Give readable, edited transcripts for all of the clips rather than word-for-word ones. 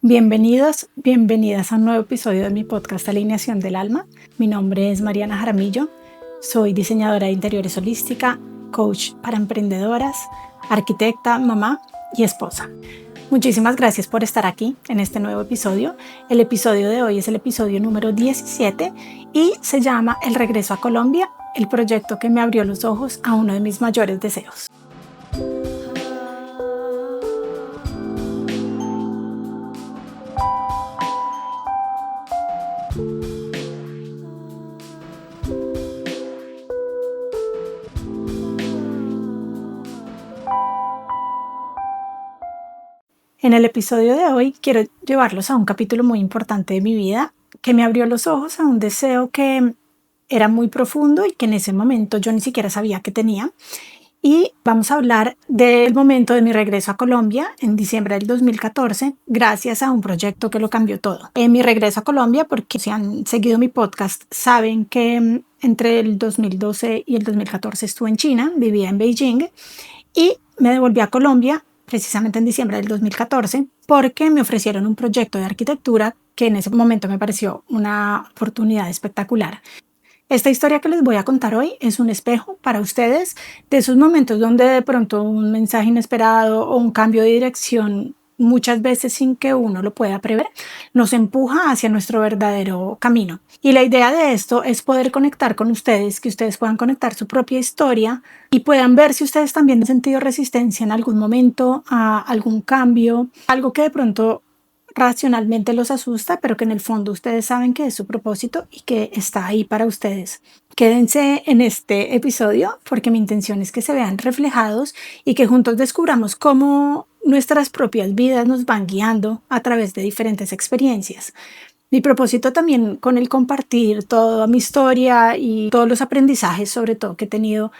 Bienvenidos, bienvenidas a un nuevo episodio de mi podcast Alineación del Alma. Mi nombre es Mariana Jaramillo, soy diseñadora de interiores holística, coach para emprendedoras, arquitecta, mamá y esposa. Muchísimas gracias por estar aquí en este nuevo episodio. El episodio de hoy es el episodio número 17 y se llama El regreso a Colombia, el proyecto que me abrió los ojos a uno de mis mayores deseos. En el episodio de hoy quiero llevarlos a un capítulo muy importante de mi vida que me abrió los ojos a un deseo que era muy profundo y que en ese momento yo ni siquiera sabía que tenía. Y vamos a hablar del momento de mi regreso a Colombia en diciembre del 2014, gracias a un proyecto que lo cambió todo. En mi regreso a Colombia, porque si han seguido mi podcast, saben que entre el 2012 y el 2014 estuve en China, vivía en Beijing y me devolví a Colombia precisamente en diciembre del 2014 porque me ofrecieron un proyecto de arquitectura que en ese momento me pareció una oportunidad espectacular. Esta historia que les voy a contar hoy es un espejo para ustedes de esos momentos donde de pronto un mensaje inesperado o un cambio de dirección, muchas veces sin que uno lo pueda prever, nos empuja hacia nuestro verdadero camino. Y la idea de esto es poder conectar con ustedes, que ustedes puedan conectar su propia historia y puedan ver si ustedes también han sentido resistencia en algún momento a algún cambio, algo que de pronto racionalmente los asusta, pero que en el fondo ustedes saben que es su propósito y que está ahí para ustedes. Quédense en este episodio porque mi intención es que se vean reflejados y que juntos descubramos cómo nuestras propias vidas nos van guiando a través de diferentes experiencias. Mi propósito también con el compartir toda mi historia y todos los aprendizajes, sobre todo que he tenido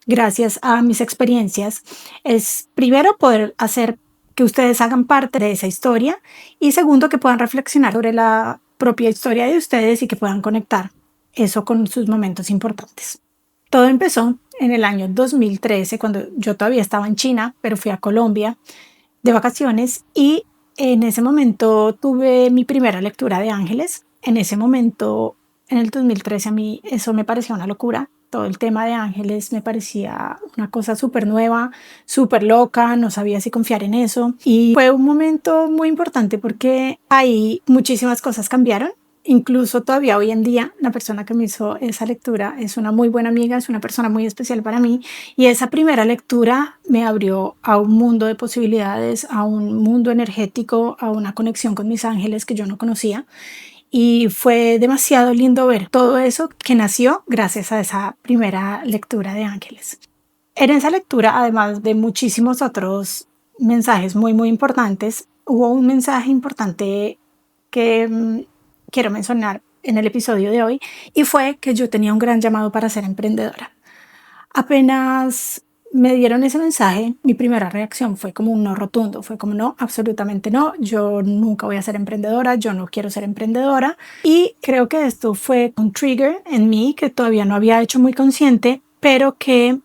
gracias a mis experiencias, es primero poder hacer que ustedes hagan parte de esa historia y segundo que puedan reflexionar sobre la propia historia de ustedes y que puedan conectar eso con sus momentos importantes. Todo empezó en el año 2013 cuando yo todavía estaba en China, pero fui a Colombia de vacaciones y en ese momento tuve mi primera lectura de ángeles. En ese momento, en el 2013, a mí eso me parecía una locura. Todo el tema de ángeles me parecía una cosa súper nueva, súper loca, no sabía si confiar en eso. Y fue un momento muy importante porque ahí muchísimas cosas cambiaron. Incluso todavía hoy en día, la persona que me hizo esa lectura es una muy buena amiga, es una persona muy especial para mí. Y esa primera lectura me abrió a un mundo de posibilidades, a un mundo energético, a una conexión con mis ángeles que yo no conocía. Y fue demasiado lindo ver todo eso que nació gracias a esa primera lectura de ángeles. En esa lectura, además de muchísimos otros mensajes muy importantes, hubo un mensaje importante que quiero mencionar en el episodio de hoy y fue que yo tenía un gran llamado para ser emprendedora. Apenas me dieron ese mensaje, mi primera reacción fue como un no rotundo, fue como no, absolutamente no, yo nunca voy a ser emprendedora, yo no quiero ser emprendedora. Y creo que esto fue un trigger en mí que todavía no había hecho muy consciente, pero que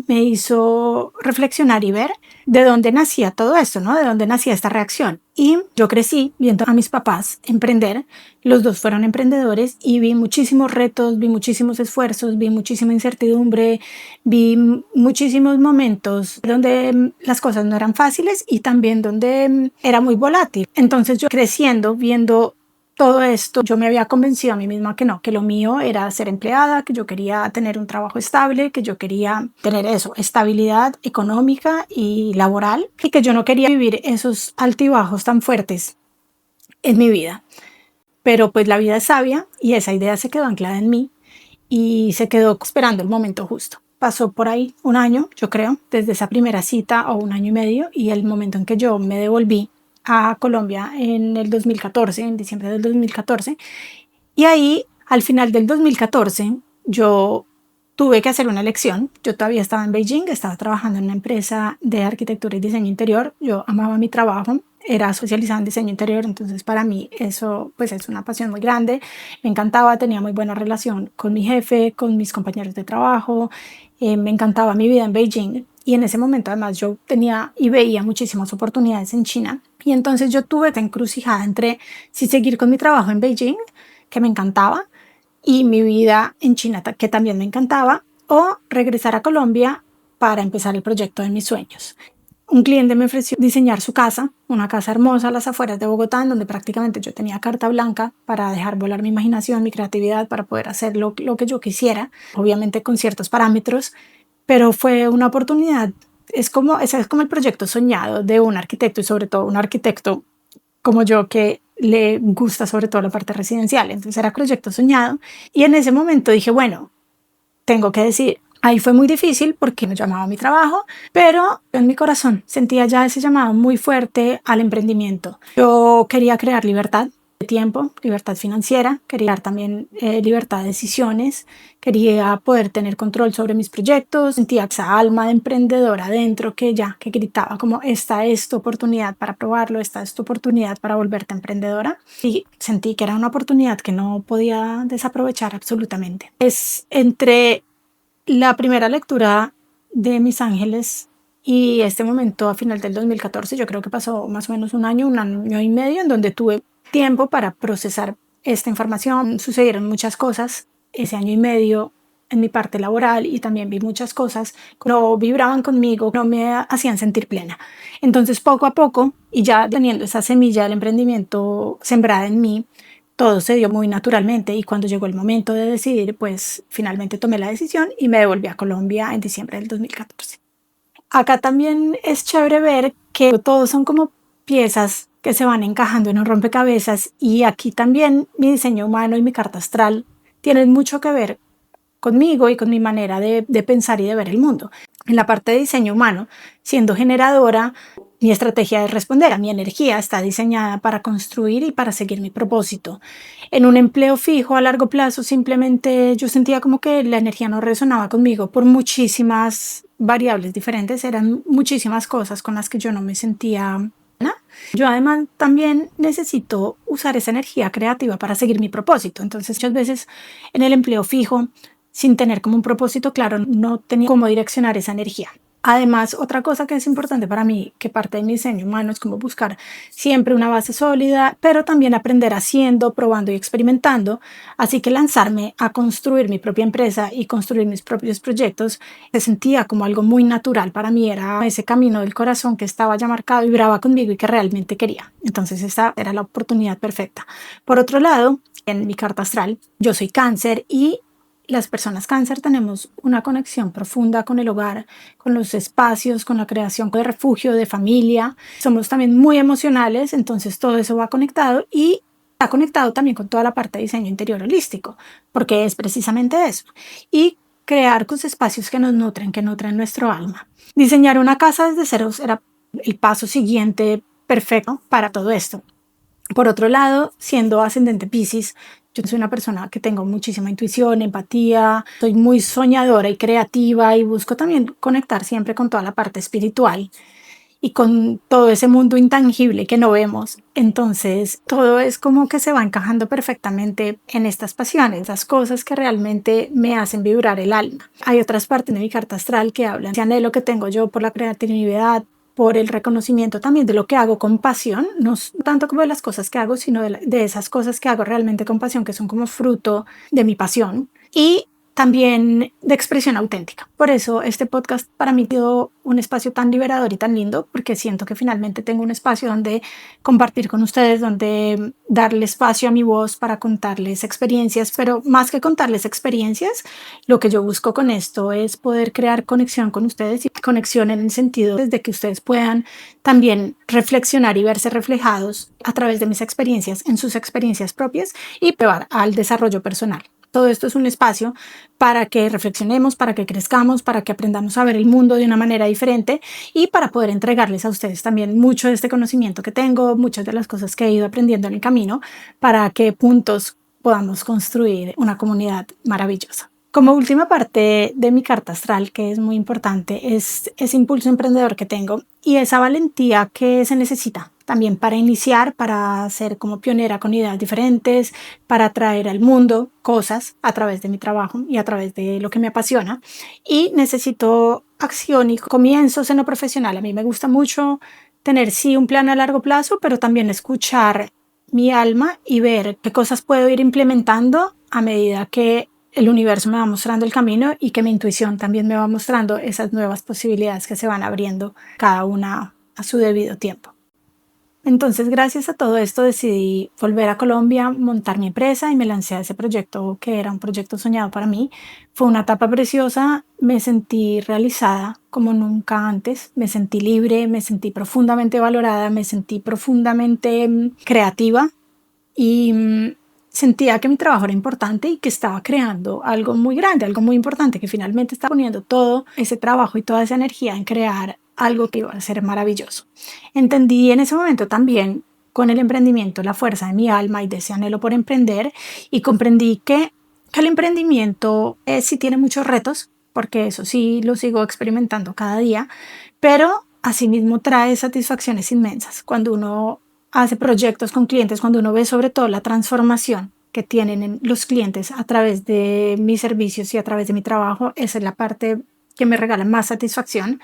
me hizo reflexionar y ver de dónde nacía todo esto, ¿no? De dónde nacía esta reacción. Y yo crecí viendo a mis papás emprender, los dos fueron emprendedores y vi muchísimos retos, vi muchísimos esfuerzos, vi muchísima incertidumbre, vi muchísimos momentos donde las cosas no eran fáciles y también donde era muy volátil. Entonces yo creciendo, viendo todo esto, yo me había convencido a mí misma que no, que lo mío era ser empleada, que yo quería tener un trabajo estable, que yo quería tener eso, estabilidad económica y laboral y que yo no quería vivir esos altibajos tan fuertes en mi vida. Pero pues la vida es sabia y esa idea se quedó anclada en mí y se quedó esperando el momento justo. Pasó por ahí un año, yo creo, desde esa primera cita o un año y medio y el momento en que yo me devolví a Colombia en el 2014, en diciembre del 2014. Y ahí, al final del 2014, yo tuve que hacer una elección. Yo todavía estaba en Beijing, estaba trabajando en una empresa de arquitectura y diseño interior. Yo amaba mi trabajo, era especializada en diseño interior, entonces para mí eso pues es una pasión muy grande. Me encantaba, tenía muy buena relación con mi jefe, con mis compañeros de trabajo. Me encantaba mi vida en Beijing. Y en ese momento además yo tenía y veía muchísimas oportunidades en China. Y entonces yo tuve esta encrucijada entre si seguir con mi trabajo en Beijing, que me encantaba, y mi vida en China, que también me encantaba, o regresar a Colombia para empezar el proyecto de mis sueños. Un cliente me ofreció diseñar su casa, una casa hermosa a las afueras de Bogotá, en donde prácticamente yo tenía carta blanca para dejar volar mi imaginación, mi creatividad, para poder hacer lo que yo quisiera, obviamente con ciertos parámetros, pero fue una oportunidad. Ese es como el proyecto soñado de un arquitecto, y sobre todo un arquitecto como yo, que le gusta sobre todo la parte residencial. Entonces era proyecto soñado, y en ese momento dije, bueno, tengo que decir. Ahí fue muy difícil porque me llamaba a mi trabajo, pero en mi corazón sentía ya ese llamado muy fuerte al emprendimiento. Yo quería crear libertad de tiempo, libertad financiera, quería también libertad de decisiones, quería poder tener control sobre mis proyectos, sentía esa alma de emprendedora dentro que gritaba como esta es tu oportunidad para probarlo, esta es tu oportunidad para volverte emprendedora, y sentí que era una oportunidad que no podía desaprovechar absolutamente. Es entre la primera lectura de Mis Ángeles y este momento a final del 2014, yo creo que pasó más o menos un año y medio, en donde tuve tiempo para procesar esta información. Sucedieron muchas cosas ese año y medio en mi parte laboral, y también vi muchas cosas que no vibraban conmigo, no me hacían sentir plena. Entonces, poco a poco, y ya teniendo esa semilla del emprendimiento sembrada en mí, todo se dio muy naturalmente, y cuando llegó el momento de decidir, pues finalmente tomé la decisión y me devolví a Colombia en diciembre del 2014. Acá también es chévere ver que todos son como piezas que se van encajando en un rompecabezas, y aquí también mi diseño humano y mi carta astral tienen mucho que ver conmigo y con mi manera de pensar y de ver el mundo. En la parte de diseño humano, siendo generadora, mi estrategia de responder a mi energía está diseñada para construir y para seguir mi propósito. En un empleo fijo a largo plazo, simplemente yo sentía como que la energía no resonaba conmigo por muchísimas variables diferentes, eran muchísimas cosas con las que yo no me sentía. Yo además también necesito usar esa energía creativa para seguir mi propósito. Entonces, muchas veces en el empleo fijo, sin tener como un propósito claro, no tenía cómo direccionar esa energía. Además, otra cosa que es importante para mí, que parte de mi diseño humano, es como buscar siempre una base sólida, pero también aprender haciendo, probando y experimentando. Así que lanzarme a construir mi propia empresa y construir mis propios proyectos se sentía como algo muy natural para mí. Era ese camino del corazón que estaba ya marcado y vibraba conmigo y que realmente quería. Entonces, esta era la oportunidad perfecta. Por otro lado, en mi carta astral, yo soy Cáncer, y las personas Cáncer tenemos una conexión profunda con el hogar, con los espacios, con la creación de refugio, de familia. Somos también muy emocionales, entonces todo eso va conectado, y está conectado también con toda la parte de diseño interior holístico, porque es precisamente eso. Y crear los espacios que nos nutren, que nutren nuestro alma. Diseñar una casa desde cero era el paso siguiente perfecto para todo esto. Por otro lado, siendo ascendente Piscis, yo soy una persona que tengo muchísima intuición, empatía, soy muy soñadora y creativa, y busco también conectar siempre con toda la parte espiritual y con todo ese mundo intangible que no vemos. Entonces, todo es como que se va encajando perfectamente en estas pasiones, las cosas que realmente me hacen vibrar el alma. Hay otras partes de mi carta astral que hablan de ese anhelo que tengo yo por la creatividad, por el reconocimiento también de lo que hago con pasión, no tanto como de las cosas que hago, sino de esas cosas que hago realmente con pasión, que son como fruto de mi pasión, y también de expresión auténtica. Por eso este podcast para mí ha sido un espacio tan liberador y tan lindo, porque siento que finalmente tengo un espacio donde compartir con ustedes, donde darle espacio a mi voz para contarles experiencias, pero más que contarles experiencias, lo que yo busco con esto es poder crear conexión con ustedes, y conexión en el sentido de que ustedes puedan también reflexionar y verse reflejados a través de mis experiencias en sus experiencias propias, y llevar al desarrollo personal. Todo esto es un espacio para que reflexionemos, para que crezcamos, para que aprendamos a ver el mundo de una manera diferente, y para poder entregarles a ustedes también mucho de este conocimiento que tengo, muchas de las cosas que he ido aprendiendo en el camino, para que juntos podamos construir una comunidad maravillosa. Como última parte de mi carta astral, que es muy importante, es ese impulso emprendedor que tengo y esa valentía que se necesita también para iniciar, para ser como pionera con ideas diferentes, para traer al mundo cosas a través de mi trabajo y a través de lo que me apasiona. Y necesito acción y comienzos en lo profesional. A mí me gusta mucho tener sí un plan a largo plazo, pero también escuchar mi alma y ver qué cosas puedo ir implementando a medida que el universo me va mostrando el camino y que mi intuición también me va mostrando esas nuevas posibilidades que se van abriendo, cada una a su debido tiempo. Entonces, gracias a todo esto, decidí volver a Colombia, montar mi empresa y me lancé a ese proyecto que era un proyecto soñado para mí. Fue una etapa preciosa, me sentí realizada como nunca antes, me sentí libre, me sentí profundamente valorada, me sentí profundamente creativa y sentía que mi trabajo era importante y que estaba creando algo muy grande, algo muy importante, que finalmente estaba poniendo todo ese trabajo y toda esa energía en crear algo que iba a ser maravilloso. Entendí en ese momento también con el emprendimiento la fuerza de mi alma y de ese anhelo por emprender, y comprendí que el emprendimiento sí tiene muchos retos, porque eso sí lo sigo experimentando cada día, pero asimismo trae satisfacciones inmensas cuando uno hace proyectos con clientes, cuando uno ve sobre todo la transformación que tienen en los clientes a través de mis servicios y a través de mi trabajo. Esa es la parte que me regala más satisfacción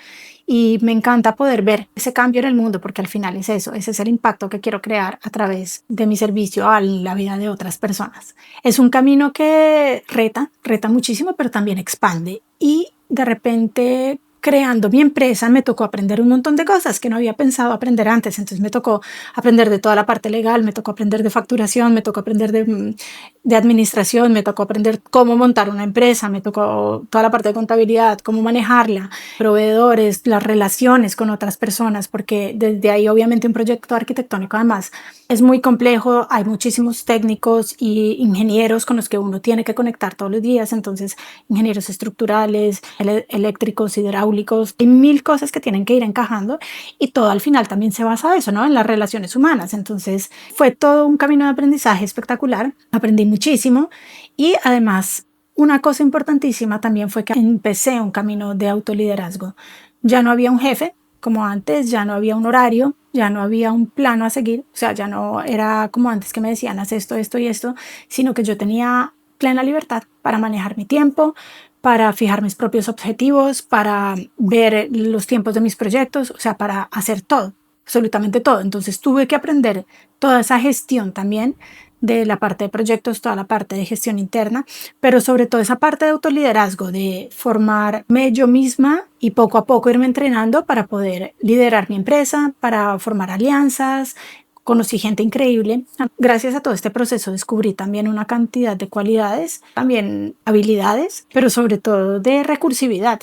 y me encanta poder ver ese cambio en el mundo, porque al final es eso, ese es el impacto que quiero crear a través de mi servicio a la vida de otras personas. Es un camino que reta muchísimo, pero también expande, y de repente, creando mi empresa, me tocó aprender un montón de cosas que no había pensado aprender antes. Entonces me tocó aprender de toda la parte legal, me tocó aprender de facturación, me tocó aprender de administración, me tocó aprender cómo montar una empresa, me tocó toda la parte de contabilidad, cómo manejarla, proveedores, las relaciones con otras personas, porque desde ahí obviamente un proyecto arquitectónico además es muy complejo, hay muchísimos técnicos y ingenieros con los que uno tiene que conectar todos los días, entonces ingenieros estructurales, eléctricos, hidráulicos, hay mil cosas que tienen que ir encajando, y todo al final también se basa en eso, ¿no? En las relaciones humanas. Entonces fue todo un camino de aprendizaje espectacular, aprendí muchísimo, y además una cosa importantísima también fue que empecé un camino de autoliderazgo. Ya no había un jefe como antes, ya no había un horario, ya no había un plano a seguir, o sea, ya no era como antes que me decían haz esto, esto y esto, sino que yo tenía plena libertad para manejar mi tiempo, para fijar mis propios objetivos, para ver los tiempos de mis proyectos, o sea, para hacer todo, absolutamente todo. Entonces tuve que aprender toda esa gestión también de la parte de proyectos, toda la parte de gestión interna, pero sobre todo esa parte de autoliderazgo, de formarme yo misma y poco a poco irme entrenando para poder liderar mi empresa, para formar alianzas. Conocí gente increíble. Gracias a todo este proceso descubrí también una cantidad de cualidades, también habilidades, pero sobre todo de recursividad,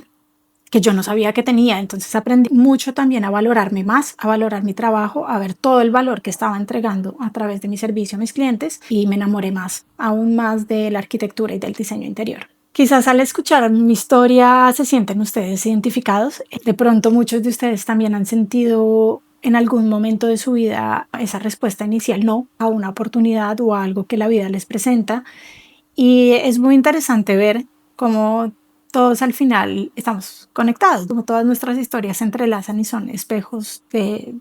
que yo no sabía que tenía. Entonces aprendí mucho también a valorarme más, a valorar mi trabajo, a ver todo el valor que estaba entregando a través de mi servicio a mis clientes, y me enamoré más, aún más, de la arquitectura y del diseño interior. Quizás al escuchar mi historia se sienten ustedes identificados. De pronto muchos de ustedes también han sentido en algún momento de su vida esa respuesta inicial no a una oportunidad o a algo que la vida les presenta. Y es muy interesante ver cómo todos al final estamos conectados, como todas nuestras historias se entrelazan y son espejos de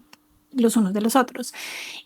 los unos de los otros.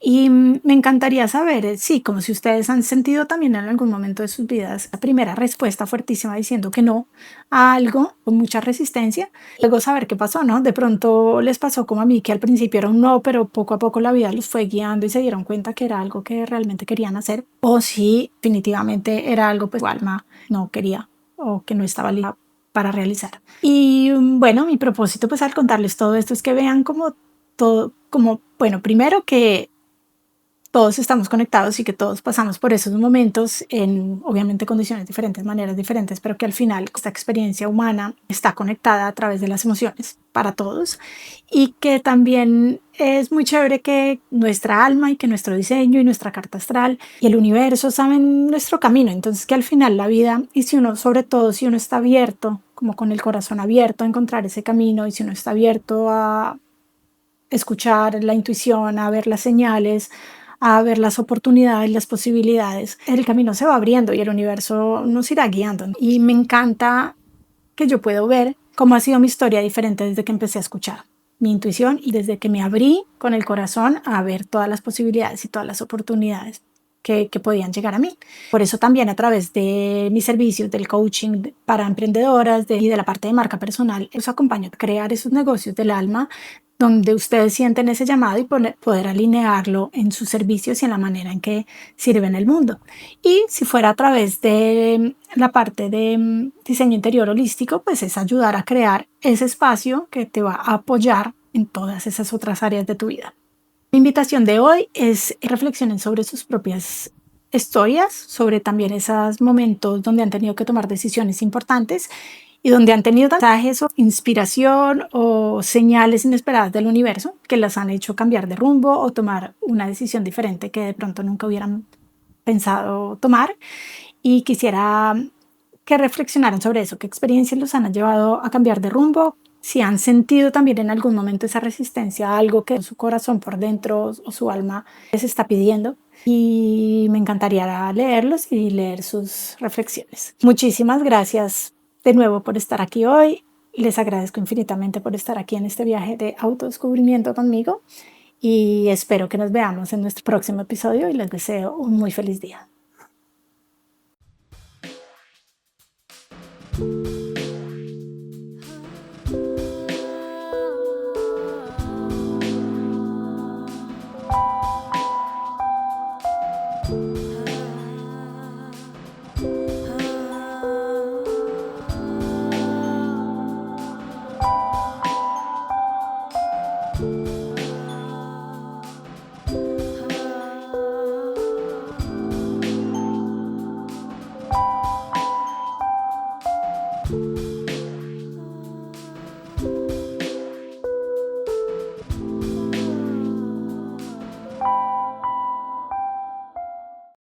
Y me encantaría saber, sí, como si ustedes han sentido también en algún momento de sus vidas la primera respuesta fuertísima diciendo que no a algo con mucha resistencia, luego saber qué pasó, ¿no? De pronto les pasó como a mí, que al principio era un no, pero poco a poco la vida los fue guiando y se dieron cuenta que era algo que realmente querían hacer, o si definitivamente era algo pues su alma no quería o que no estaba lista para realizar. Y bueno, mi propósito pues al contarles todo esto es que vean como todo, como, bueno, primero que todos estamos conectados y que todos pasamos por esos momentos en obviamente condiciones diferentes, maneras diferentes, pero que al final esta experiencia humana está conectada a través de las emociones para todos, y que también es muy chévere que nuestra alma y que nuestro diseño y nuestra carta astral y el universo saben nuestro camino. Entonces que al final la vida, y si uno, sobre todo si uno está abierto, como con el corazón abierto a encontrar ese camino, y si uno está abierto a escuchar la intuición, a ver las señales, a ver las oportunidades, las posibilidades, el camino se va abriendo y el universo nos irá guiando. Y me encanta que yo puedo ver cómo ha sido mi historia diferente desde que empecé a escuchar mi intuición y desde que me abrí con el corazón a ver todas las posibilidades y todas las oportunidades que podían llegar a mí. Por eso también a través de mis servicios, del coaching para emprendedoras y de la parte de marca personal, los acompaño a crear esos negocios del alma donde ustedes sienten ese llamado y poder alinearlo en sus servicios y en la manera en que sirven el mundo. Y si fuera a través de la parte de diseño interior holístico, pues es ayudar a crear ese espacio que te va a apoyar en todas esas otras áreas de tu vida. Mi invitación de hoy es que reflexionen sobre sus propias historias, sobre también esos momentos donde han tenido que tomar decisiones importantes y donde han tenido mensajes o inspiración o señales inesperadas del universo que las han hecho cambiar de rumbo o tomar una decisión diferente que de pronto nunca hubieran pensado tomar. Y quisiera que reflexionaran sobre eso, qué experiencias los han llevado a cambiar de rumbo, si han sentido también en algún momento esa resistencia a algo que su corazón por dentro o su alma les está pidiendo. Y me encantaría leerlos y leer sus reflexiones. Muchísimas gracias de nuevo por estar aquí hoy. Les agradezco infinitamente por estar aquí en este viaje de autodescubrimiento conmigo y espero que nos veamos en nuestro próximo episodio y les deseo un muy feliz día. Thank you.